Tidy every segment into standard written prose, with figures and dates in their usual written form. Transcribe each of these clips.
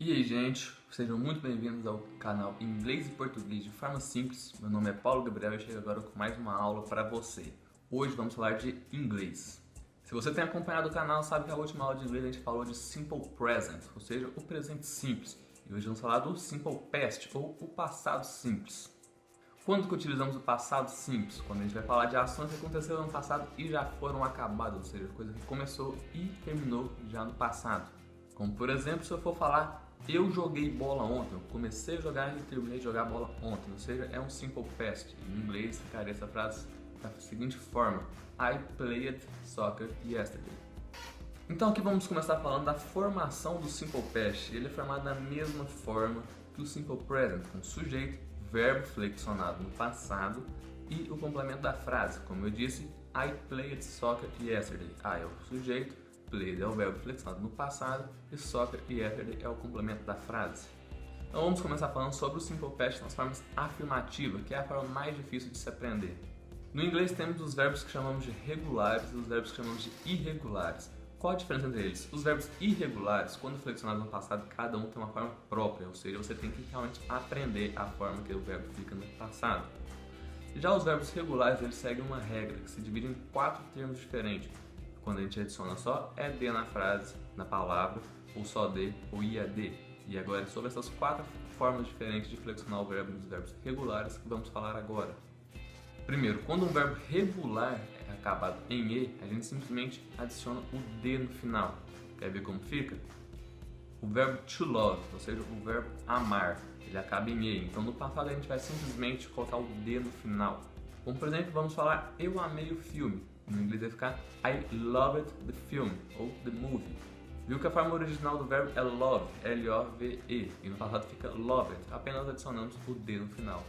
E aí, gente, sejam muito bem-vindos ao canal Inglês e Português de forma simples. Meu nome é Paulo Gabriel e eu chego agora com mais uma aula para você. Hoje vamos falar de inglês. Se você tem acompanhado o canal, sabe que na última aula de inglês a gente falou de Simple Present, ou seja, o presente simples. E hoje vamos falar do Simple Past, ou o passado simples. Quando que utilizamos o passado simples? Quando a gente vai falar de ações que aconteceram no passado e já foram acabadas, ou seja, coisa que começou e terminou já no passado. Como por exemplo, se eu for falar eu joguei bola ontem, eu comecei a jogar e terminei de jogar bola ontem, ou seja, é um simple past. Em inglês ficaria essa frase da seguinte forma: I played soccer yesterday. Então aqui vamos começar falando da formação do simple past. Ele é formado da mesma forma que o simple present, com sujeito, verbo flexionado no passado e o complemento da frase. Como eu disse, I played soccer yesterday. I é o sujeito, played é o verbo flexionado no passado e soccer e yesterday é o complemento da frase. Então vamos começar falando sobre o simple past nas formas afirmativas, que é a forma mais difícil de se aprender. No inglês temos os verbos que chamamos de regulares e os verbos que chamamos de irregulares. Qual a diferença entre eles? Os verbos irregulares, quando flexionados no passado, cada um tem uma forma própria, ou seja, você tem que realmente aprender a forma que o verbo fica no passado. Já os verbos regulares, eles seguem uma regra que se divide em 4 termos diferentes. Quando a gente adiciona só ED na frase, na palavra, ou só D, ou IAD. E agora é sobre essas 4 formas diferentes de flexionar o verbo nos verbos regulares que vamos falar agora. Primeiro, quando um verbo regular é acabado em E, a gente simplesmente adiciona o D no final. Quer ver como fica? O verbo to love, ou seja, o verbo amar, ele acaba em E. Então no passado a gente vai simplesmente colocar o D no final. Como por exemplo, vamos falar eu amei o filme. No inglês vai ficar I loved the film, ou the movie. Viu que a forma original do verbo é love, L-O-V-E, e no passado fica loved, apenas adicionamos o D no final.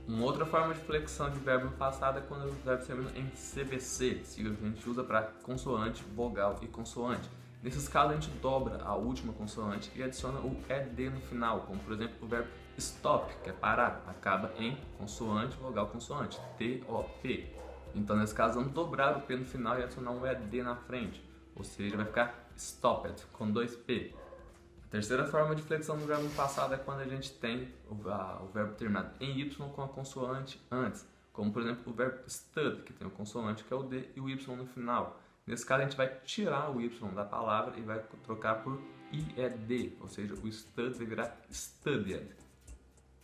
Uma outra forma de flexão de verbo no passado é quando os verbos terminam em CVC, sigla que a gente usa para consoante, vogal e consoante. Nesses casos a gente dobra a última consoante e adiciona o ED no final, como por exemplo o verbo stop, que é parar, acaba em consoante, vogal, consoante, T-O-P. Então nesse caso vamos dobrar o P no final e adicionar um ED na frente, ou seja, vai ficar stopped, com 2 P. A terceira forma de flexão do verbo no passado é quando a gente tem o verbo terminado em Y com a consoante antes, como por exemplo o verbo stud, que tem o consoante que é o D e o Y no final. Nesse caso a gente vai tirar o Y da palavra e vai trocar por IED, ou seja, o stud vai virar studied.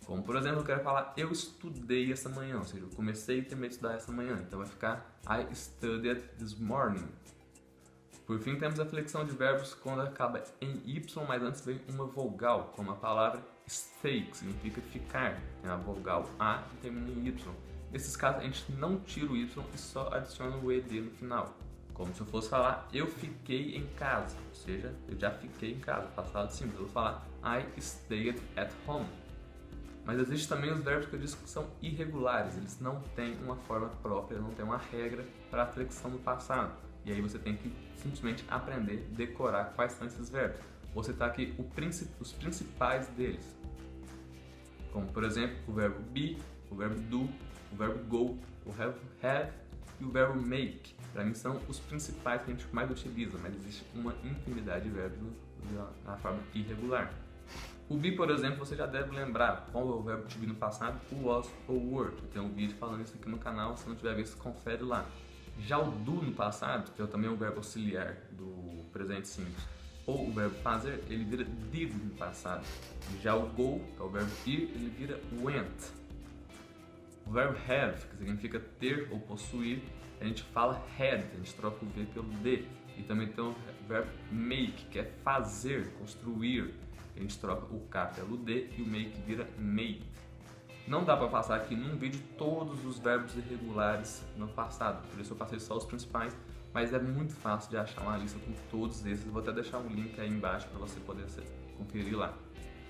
Como por exemplo, eu quero falar eu estudei essa manhã, ou seja, eu comecei e terminei de estudar essa manhã, então vai ficar I studied this morning. Por fim, temos a flexão de verbos quando acaba em Y, mas antes vem uma vogal, como a palavra stay, que significa ficar. Tem a vogal A e termina em Y. Nesses casos, a gente não tira o Y e só adiciona o ED no final. Como se eu fosse falar eu fiquei em casa, ou seja, eu já fiquei em casa, passado simples. Eu vou falar I stayed at home. Mas existem também os verbos que eu disse que são irregulares, eles não têm uma forma própria, não têm uma regra para a flexão do passado. E aí você tem que simplesmente aprender, decorar quais são esses verbos. Vou citar aqui os principais deles. Como por exemplo, o verbo be, o verbo do, o verbo go, o verbo have e o verbo make. Para mim são os principais que a gente mais utiliza, mas existe uma infinidade de verbos na forma irregular. O be, por exemplo, você já deve lembrar qual é o verbo to be no passado, o was ou o were. Eu tenho um vídeo falando isso aqui no canal, se não tiver visto, confere lá. Já o do no passado, que é também o verbo auxiliar do presente simples, ou o verbo fazer, ele vira did no passado. Já o go, que é o verbo ir, ele vira went. O verbo have, que significa ter ou possuir, a gente fala had, a gente troca o V pelo D. E também tem o verbo make, que é fazer, construir. A gente troca o K pelo D e o make vira made. Não dá para passar aqui num vídeo todos os verbos irregulares no passado, por isso eu passei só os principais, mas é muito fácil de achar uma lista com todos esses. Vou até deixar um link aí embaixo para você poder conferir lá.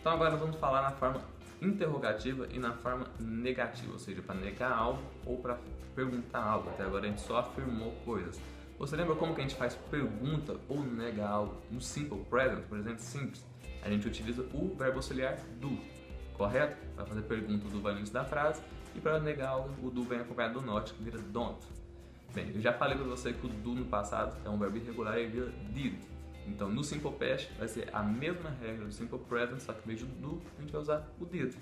Então agora vamos falar na forma interrogativa e na forma negativa, ou seja, para negar algo ou para perguntar algo. Até agora a gente só afirmou coisas. Você lembra como que a gente faz pergunta ou nega algo no simple present, por exemplo, simples? A gente utiliza o verbo auxiliar do, correto? Para fazer pergunta, o do vai no início da frase, e para negar algo, o do vem acompanhado do not, que vira don't. Bem, eu já falei para você que o do no passado é um verbo irregular e vira did. Então no Simple Past vai ser a mesma regra do Simple Present, só que em vez do do, a gente vai usar o did.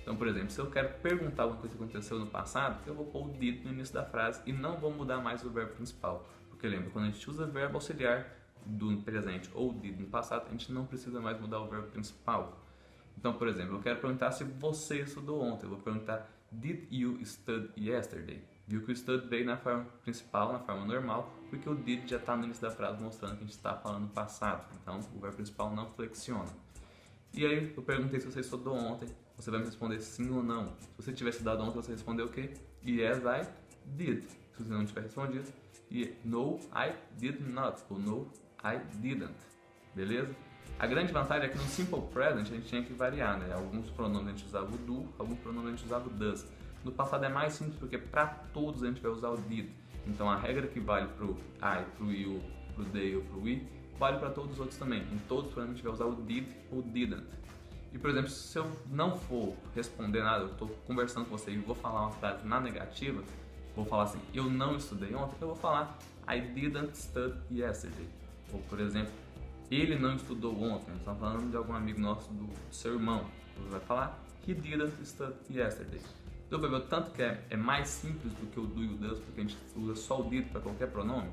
Então, por exemplo, se eu quero perguntar alguma coisa que aconteceu no passado, eu vou pôr o did no início da frase e não vou mudar mais o verbo principal. Porque lembra, quando a gente usa verbo auxiliar do presente ou did no passado, a gente não precisa mais mudar o verbo principal. Então, por exemplo, eu quero perguntar se você estudou ontem. Eu vou perguntar, did you study yesterday? Viu que o study veio na forma principal, na forma normal, porque o did já está no início da frase mostrando que a gente está falando no passado. Então, o verbo principal não flexiona. E aí, eu perguntei se você estudou ontem. Você vai me responder sim ou não. Se você tiver estudado ontem, você respondeu o quê? Yes, I did. Se você não tiver respondido, no, I did not. Ou no, I didn't. Beleza? A grande vantagem é que no Simple Present a gente tinha que variar, né? Alguns pronomes a gente usava o do, alguns pronomes a gente usava o does. No passado é mais simples porque para todos a gente vai usar o did. Então a regra que vale pro I, pro you, pro they ou pro we, vale para todos os outros também. Em todos os pronomes a gente vai usar o did ou didn't. E, por exemplo, se eu não for responder nada, eu estou conversando com você e vou falar uma frase na negativa, vou falar assim, eu não estudei ontem, eu vou falar I didn't study yesterday. Ou, por exemplo, ele não estudou ontem, nós estamos falando de algum amigo nosso, do seu irmão. Você vai falar he didn't study yesterday. Deu para ver o tanto que é mais simples do que o do e o does, porque a gente usa só o did para qualquer pronome?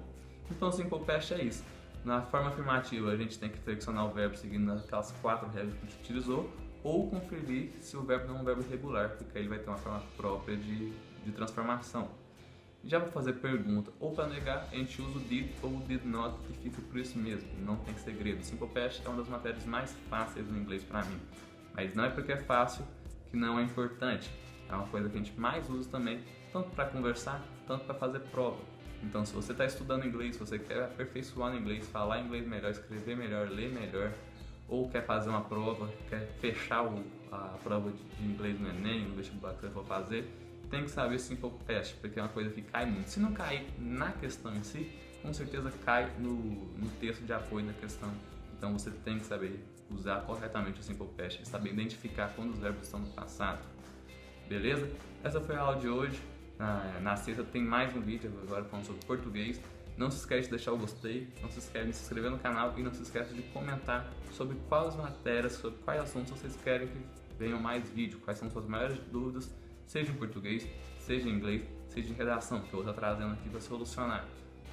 Então o Simple Past é isso. Na forma afirmativa, a gente tem que flexionar o verbo seguindo aquelas 4 regras que a gente utilizou, ou conferir se o verbo não é um verbo irregular, porque aí ele vai ter uma forma própria de transformação. Já para fazer pergunta ou para negar, a gente usa o did ou o did not, que fica por isso mesmo, não tem segredo. Simple Past é uma das matérias mais fáceis no inglês para mim, mas não é porque é fácil que não é importante. É uma coisa que a gente mais usa também, tanto para conversar, tanto para fazer prova. Então, se você está estudando inglês, se você quer aperfeiçoar no inglês, falar inglês melhor, escrever melhor, ler melhor, ou quer fazer uma prova, quer fechar a prova de inglês no Enem, no vestibular que você for fazer, tem que saber Simple Past, porque é uma coisa que cai muito. Se não cair na questão em si, com certeza cai no texto de apoio da questão. Então, você tem que saber usar corretamente o Simple Past e saber identificar quando os verbos estão no passado. Beleza? Essa foi a aula de hoje. Na sexta tem mais um vídeo agora falando sobre português. Não se esquece de deixar o gostei, não se esquece de se inscrever no canal e não se esquece de comentar sobre quais matérias, sobre quais assuntos vocês querem que venham mais vídeo, quais são suas maiores dúvidas, seja em português, seja em inglês, seja em redação, que eu vou estar trazendo aqui para solucionar.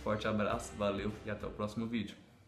Forte abraço, valeu e até o próximo vídeo.